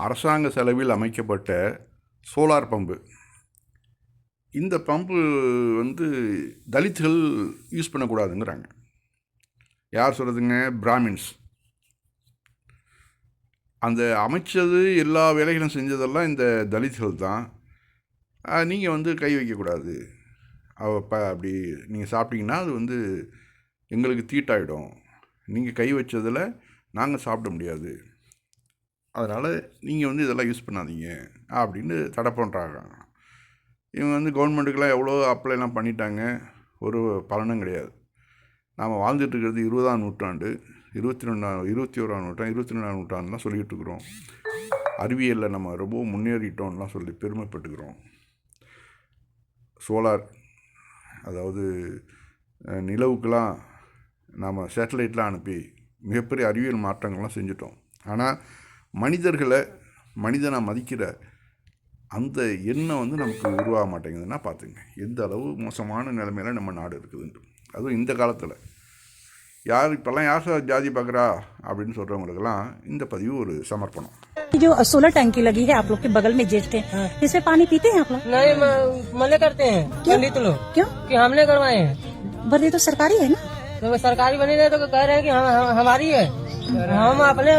அரசாங்க செலவில் அமைக்கப்பட்ட சோலார் பம்பு. இந்த பம்பு வந்து தலித்துகள் யூஸ் பண்ணக்கூடாதுங்கிறாங்க. யார் சொல்கிறதுங்க? பிராமின்ஸ். அந்த அமைச்சது எல்லா வேலைகளும் செஞ்சதெல்லாம் இந்த தலித்துகள் தான். நீங்கள் வந்து கை வைக்கக்கூடாது. அப்படி நீங்கள் சாப்பிட்டீங்கன்னா அது வந்து எங்களுக்கு தீட்டாயிடும். நீங்கள் கை வச்சதில் நாங்கள் சாப்பிட முடியாது. அதனால் நீங்கள் வந்து இதெல்லாம் யூஸ் பண்ணாதீங்க அப்படின்னு தடை பண்ணுறாங்க. இவங்க வந்து கவர்மெண்ட்டுக்கெலாம் எவ்வளோ அப்ளைலாம் பண்ணிட்டாங்க, ஒரு பலனும் கிடையாது. நாம் வாழ்ந்துட்டுருக்கிறது 20ஆம் நூற்றாண்டு, 21ஆம் நூற்றாண்டு, 22ஆம் நூற்றாண்டுலாம் சொல்லிக்கிட்டு இருக்கிறோம். அறிவியலில் நம்ம ரொம்ப முன்னேறிட்டோம்லாம் சொல்லி பெருமைப்பட்டுக்கிறோம். சோலார், அதாவது நிலவுக்கெலாம் நாம் சேட்டலைட்லாம் அனுப்பி மிகப்பெரிய அறிவியல் மாற்றங்கள்லாம் செஞ்சிட்டோம். ஆனால் மனிதனை மதிக்கிற அந்த எண்ணம் வந்து நமக்கு உருவாக மாட்டேங்குதுன்னா பார்த்துங்க எந்த அளவு மோசமான நிலைமையில நம்ம நாடு இருக்குதுன்ட்டு. அதுவும் இந்த காலத்தில் இப்போல்லாம் யார் ஜாதி பார்க்குறா அப்படின்னு சொல்கிறவங்களுக்கெல்லாம் இந்த பதிவு ஒரு சமர்ப்பணம். जो सोलर टंकी लगी है आप लोग के बगल में जेस्ट है, इससे पानी पीते हैं आप लोग? नहीं, मना करते हैं पंडित लोग। क्यों? कि हमने करवाए हैं। पर ये तो सरकारी है ना? तो सरकारी बनी रहे तो कह रहे हैं कि हमारी है, हम अपने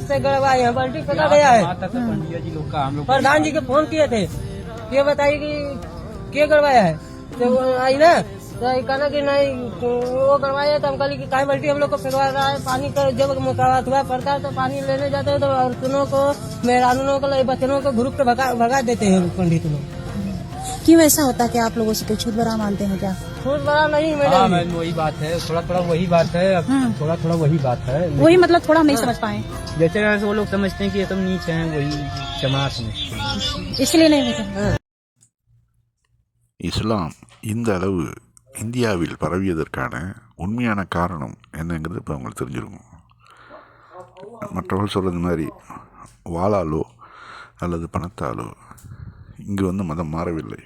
से गड़वाए हैं। बाल्टी पका गया है। प्रधान जी के फोन किए थे, ये बताइए कि क्या करवाया है। तो आई ना तो कहना कि नहीं वो करवाया, तो हम कल की काय बाल्टी हम लोग को फेंकवा रहा है। पानी का जब हुआ पड़ता है तो पानी लेने जाते हैं तो औरतों को, मेहरानों को, बच्चों को ग्रुप पे भगा देते हैं पंडित लोग। क्यों ऐसा होता है कि आप लोगों से कोई छूट बड़ा मानते हैं क्या? छूट बड़ा नहीं मैडम, वही बात है, थोड़ा वही बात है, थोड़ा वही बात है। वही मतलब थोड़ा नहीं समझ पाए, जैसे वो लोग समझते हैं कि ये तुम नीच हैं, वही जमात समझते हैं, इसलिए नहीं। இஸ்லாம் இந்த அளவு இந்தியாவில் பரவியதற்கான உண்மையான காரணம் என்னங்கிறது இப்போ அவங்களுக்கு தெரிஞ்சிருக்கும். மற்றவர்கள் சொல்கிறது மாதிரி வாளாலோ அல்லது பணத்தாலோ இங்கு வந்து மதம் மாறவில்லை.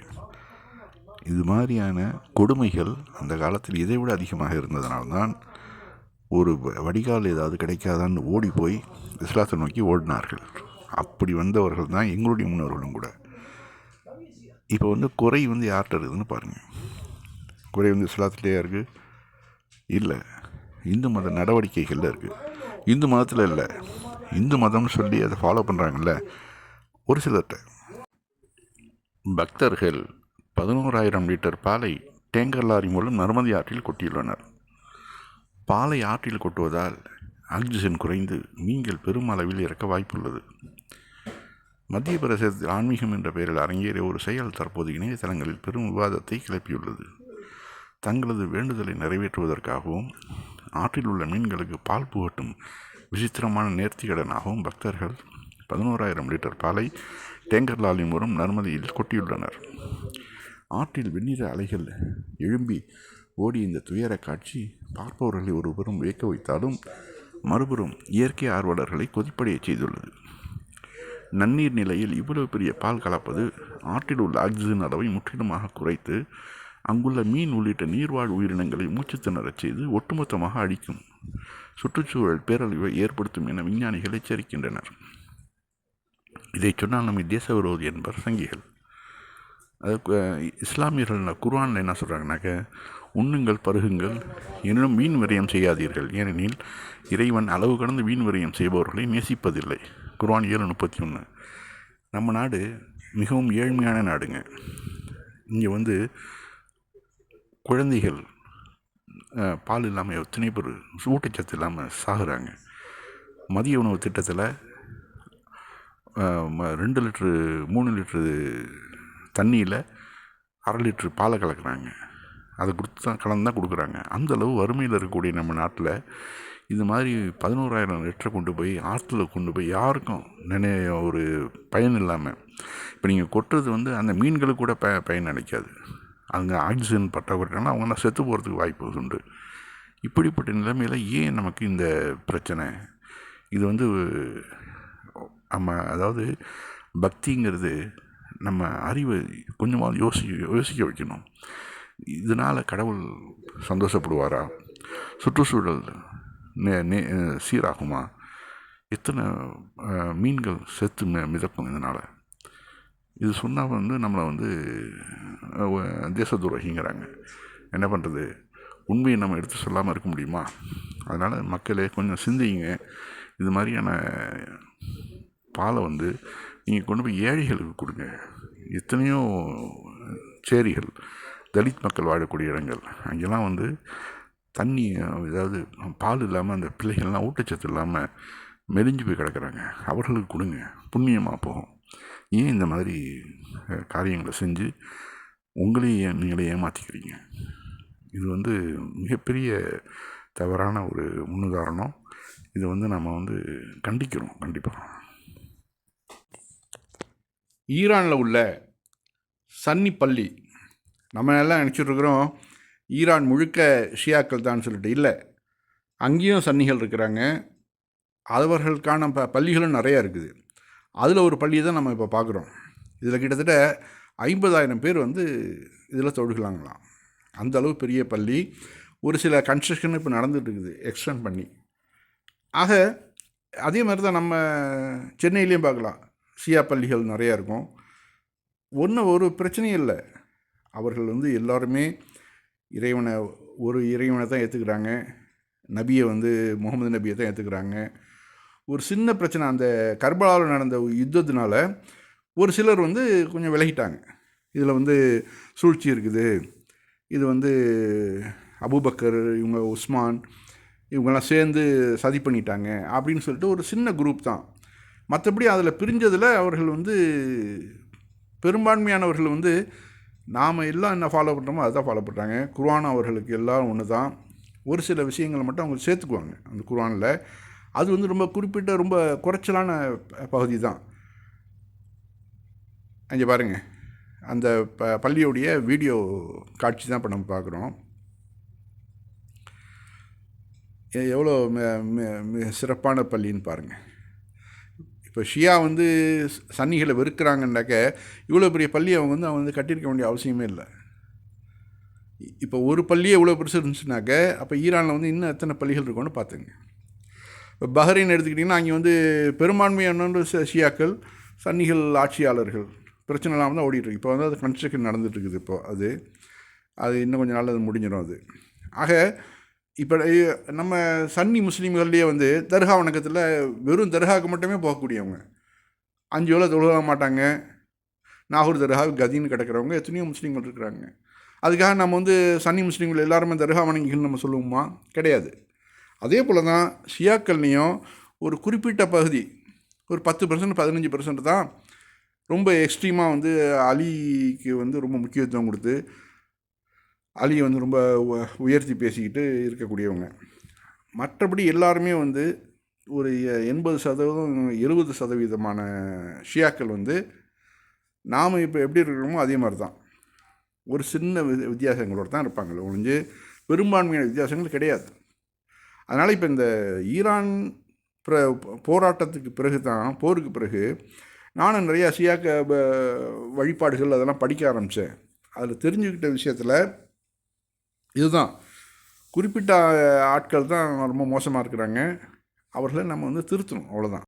இது மாதிரியான கொடுமைகள் அந்த காலத்தில் இதை விட அதிகமாக இருந்ததனால்தான் ஒரு வடிகால் ஏதாவது கிடைக்காதான்னு ஓடி போய் இஸ்லாத்தை நோக்கி ஓடினார்கள். அப்படி வந்தவர்கள் தான் எங்களுடைய முன்னோர்களும் கூட. இப்போ வந்து குறை வந்து யார்கிட்ட இருக்குதுன்னு பாருங்கள். குறை வந்து இஸ்லாத்துலேயே இருக்குது? இல்லை, இந்து மத நடவடிக்கைகளில் இருக்குது. இந்து மதத்தில் இல்லை, இந்து மதம்னு சொல்லி அதை ஃபாலோ பண்ணுறாங்கல்ல ஒரு சிலர்கிட்ட. பக்தர்கள் 11,000 லிட்டர் பாலை டேங்கர் லாரி மூலம் நர்மதை ஆற்றில் கொட்டியுள்ளனர். பாலை ஆற்றில் கொட்டுவதால் ஆக்சிஜன் குறைந்து மீன்கள் பெரும் அளவில் இறக்க வாய்ப்புள்ளது. மத்திய பிரதேசத்தில் ஆன்மீகம் என்ற பெயரில் அரங்கேறிய ஒரு செயல் தற்போது இணையதளங்களில் பெரும் விவாதத்தை கிளப்பியுள்ளது. தங்களது வேண்டுதலை நிறைவேற்றுவதற்காகவும் ஆற்றில் உள்ள மீன்களுக்கு பால் புகட்டும் விசித்திரமான நேர்த்திக்கடனாகவும் பக்தர்கள் 11,000 லிட்டர் பாலை டேங்கர் லாரி மூலம் நர்மதையில் கொட்டியுள்ளனர். ஆற்றில் வெண்ணிற அலைகள் எழும்பி ஓடிய இந்த துயர காட்சி பார்ப்பவர்களை ஒருபுறம் வியக்க வைத்தாலும் மறுபுறம் இயற்கை ஆர்வலர்களை கொதிப்படைய செய்துள்ளது. நன்னீர் நிலையில் இவ்வளவு பெரிய பால் கலப்பது ஆற்றில் உள்ள ஆக்சிஜன் அளவை முற்றிலுமாக குறைத்து அங்குள்ள மீன் உள்ளிட்ட நீர்வாழ் உயிரினங்களை மூச்சு திணறச் செய்து ஒட்டுமொத்தமாக அழிக்கும், சுற்றுச்சூழல் பேரழிவை ஏற்படுத்தும் என விஞ்ஞானிகள் எச்சரிக்கின்றனர். இதை சொன்னால் நம்மை தேச விரோதி என்பர் சங்கிகள். அது இஸ்லாமியர்கள் குர்ஆனில் என்ன சொல்கிறாங்கனாக்க, உண்ணுங்கள் பருகுங்கள் எனினும் வீண் விரயம் செய்யாதீர்கள், ஏனெனில் இறைவன் அளவு கடந்து வீண் விரயம் செய்பவர்களை நேசிப்பதில்லை. குர்ஆன் 7:31. நம்ம நாடு மிகவும் ஏழ்மையான நாடுங்க. இங்கே வந்து குழந்தைகள் பால் இல்லாமல் எத்தனை பேர் ஊட்டச்சத்து இல்லாமல் சாகுறாங்க. மதிய உணவு திட்டத்தில் 2 லிட்ரு 3 லிட்ரு தண்ணியில் 1/2 லிட்ரு பாலை கலக்கிறாங்க. அதை கலந்து தான் கொடுக்குறாங்க. அந்தளவு வறுமையில் இருக்கக்கூடிய நம்ம நாட்டில் இது மாதிரி 11,000 லிட்டரை கொண்டு போய் ஆற்றுல கொண்டு போய் யாருக்கும் ஒரு பயன் இல்லாமல், இப்போ நீங்கள் கொட்டுறது வந்து அந்த மீன்களுக்கு கூட பயன் அளிக்காது. அங்கே ஆக்சிஜன் பற்றாக்குறைனால அவங்களாம் செத்து போகிறதுக்கு வாய்ப்பு உண்டு. இப்படிப்பட்ட நிலைமையில் ஏன் நமக்கு இந்த பிரச்சனை? இது வந்து அதாவது பக்திங்கிறது நம்ம அறிவை கொஞ்சமாக யோசிக்க வைக்கணும். இதனால் கடவுள் சந்தோஷப்படுவாரா? சுற்றுச்சூழல் சீராகுமா? எத்தனை மீன்கள் செத்து மிதக்கும் இதனால். இது சொன்னால் வந்து நம்மளை வந்து தேச துரோகிங்கிறாங்க. என்ன பண்ணுறது, உண்மையை நம்ம எடுத்து சொல்லாமல் இருக்க முடியுமா? அதனால் மக்களே கொஞ்சம் சிந்திங்க. இது மாதிரியான பாலை வந்து நீங்கள் கொண்டு போய் ஏழைகளுக்கு கொடுங்க. எத்தனையோ சேரிகள், தலித் மக்கள் வாழக்கூடிய இடங்கள், அங்கெல்லாம் வந்து தண்ணி, அதாவது பால் இல்லாமல் அந்த பிள்ளைகள்லாம் ஊட்டச்சத்து இல்லாமல் மெலிஞ்சு போய் கிடக்குறாங்க. அவர்களுக்கு கொடுங்க, புண்ணியமாக போகும். ஏன் இந்த மாதிரி காரியங்களை செஞ்சு உங்களையே நீங்களே ஏமாற்றிக்கிறீங்க? இது வந்து மிகப்பெரிய தவறான ஒரு முன்னுதாரணம். இது வந்து நம்ம வந்து கண்டிக்கிறோம் கண்டிப்பாக. ஈரானில் உள்ள சன்னி பள்ளி, நம்ம எல்லாம் நினச்சிட்ருக்குறோம் ஈரான் முழுக்க ஷியாக்கள் தான் சொல்லிட்டு. இல்லை, அங்கேயும் சன்னிகள் இருக்கிறாங்க. அவர்களுக்கான பள்ளிகளும் நிறையா இருக்குது. அதில் ஒரு பள்ளியை தான் நம்ம இப்போ பார்க்குறோம். இதில் கிட்டத்தட்ட 50,000 பேர் வந்து இதில் தொழுகலாங்களாம். அந்தளவு பெரிய பள்ளி. ஒரு சில கன்ஸ்ட்ரக்ஷன் இப்போ நடந்துகிட்டு இருக்குது, எக்ஸ்டெண்ட் பண்ணி. ஆக அதே மாதிரி தான் நம்ம சென்னையிலையும் பார்க்கலாம், ஷியா பள்ளிகள் நிறையா இருக்கும். ஒரு பிரச்சனையும் இல்லை. அவர்கள் வந்து எல்லாருமே ஒரு இறைவனை தான் ஏற்றுக்கிறாங்க. நபியை வந்து முகமது நபியை தான் ஏற்றுக்கிறாங்க. ஒரு சின்ன பிரச்சனை, அந்த கர்பலாவில் நடந்த யுத்தத்தினால ஒரு சிலர் வந்து கொஞ்சம் விலகிட்டாங்க. இதில் வந்து சூழ்ச்சி இருக்குது, இது வந்து அபூபக்கர், இவங்க உஸ்மான், இவங்கெல்லாம் சேர்ந்து சதி பண்ணிட்டாங்க அப்படின்னு சொல்லிட்டு ஒரு சின்ன குரூப் தான். மற்றபடி அதில் பிரிஞ்சதில் அவர்கள் வந்து பெரும்பான்மையானவர்கள் வந்து நாம் எல்லாம் என்ன ஃபாலோ பண்ணுறோமோ அதுதான் ஃபாலோ பண்ணுறாங்க. குர்ஆன் அவர்களுக்கு எல்லாம் ஒன்று தான். ஒரு சில விஷயங்களை மட்டும் அவங்க சேர்த்துக்குவாங்க அந்த குர்ஆனில். அது வந்து ரொம்ப குறிப்பிட்ட ரொம்ப குறைச்சலான பகுதி தான். அங்கே பாருங்கள், அந்த பள்ளியோடைய வீடியோ காட்சி தான் இப்போ நம்ம பார்க்குறோம். எவ்வளோ மிக சிறப்பான பள்ளின்னு பாருங்கள். இப்போ ஷியா வந்து சன்னிகளை வெறுக்கிறாங்கன்னாக்க இவ்வளோ பெரிய பள்ளி அவங்க வந்து கட்டியிருக்க வேண்டிய அவசியமே இல்லை. இப்போ ஒரு பள்ளியே இவ்வளோ பெருசு இருந்துச்சுனாக்க அப்போ ஈரானில் வந்து இன்னும் எத்தனை பள்ளிகள் இருக்குன்னு பார்த்துங்க. இப்போ பஹ்ரைன் எடுத்துக்கிட்டிங்கன்னா அங்கே வந்து பெரும்பான்மையான ஷியாக்கள், சன்னிகள் ஆட்சியாளர்கள் பிரச்சனை இல்லாமல் தான் ஓடிட்டுருக்கு. இப்போ வந்து அது கன்ஸ்ட்ரக்ஷன் நடந்துகிட்ருக்குது. இப்போ அது இன்னும் கொஞ்சம் நாள் அது முடிஞ்சிடும். அது ஆக இப்போ நம்ம சன்னி முஸ்லீம்கள்லேயே வந்து தர்கா வணக்கத்தில் வெறும் தர்காவுக்கு மட்டுமே போகக்கூடியவங்க, 5 வேளை தொழுக மாட்டாங்க. நாகூர் தர்கா கதின்னு கிடக்கிறவங்க எத்தனையோ முஸ்லீம்கள் இருக்கிறாங்க. அதுக்காக நம்ம வந்து சன்னி முஸ்லீம்கள் எல்லாருமே தர்கா வணங்கிகள் நம்ம சொல்லுவோமா? கிடையாது. அதே போல் தான் ஷியாக்கள்லேயும் ஒரு குறிப்பிட்ட பகுதி, ஒரு 10% 15% தான் ரொம்ப எக்ஸ்ட்ரீமாக வந்து அலிக்கு வந்து ரொம்ப முக்கியத்துவம் கொடுத்து அலியை வந்து ரொம்ப உயர்த்தி பேசிக்கிட்டு இருக்கக்கூடியவங்க. மற்றபடி எல்லாருமே வந்து ஒரு 80% 70% ஷியாக்கள் வந்து நாம் இப்போ எப்படி இருக்கிறோமோ அதே மாதிரி தான். ஒரு சின்ன வித்தியாசங்களோடு தான் இருப்பாங்க ஒழிஞ்சு பெரும்பான்மையான வித்தியாசங்கள் கிடையாது. அதனால் இப்போ இந்த ஈரான் போராட்டத்துக்கு பிறகு தான், போருக்கு பிறகு நானும் நிறையா ஷியாக்க வழிபாடுகள் அதெல்லாம் படிக்க ஆரம்பித்தேன். அதில் தெரிஞ்சுக்கிட்ட விஷயத்தில் இதுதான், குறிப்பிட்ட ஆட்கள் தான் ரொம்ப மோசமாக இருக்கிறாங்க. அவர்களை நம்ம வந்து திருத்தணும், அவ்வளோதான்.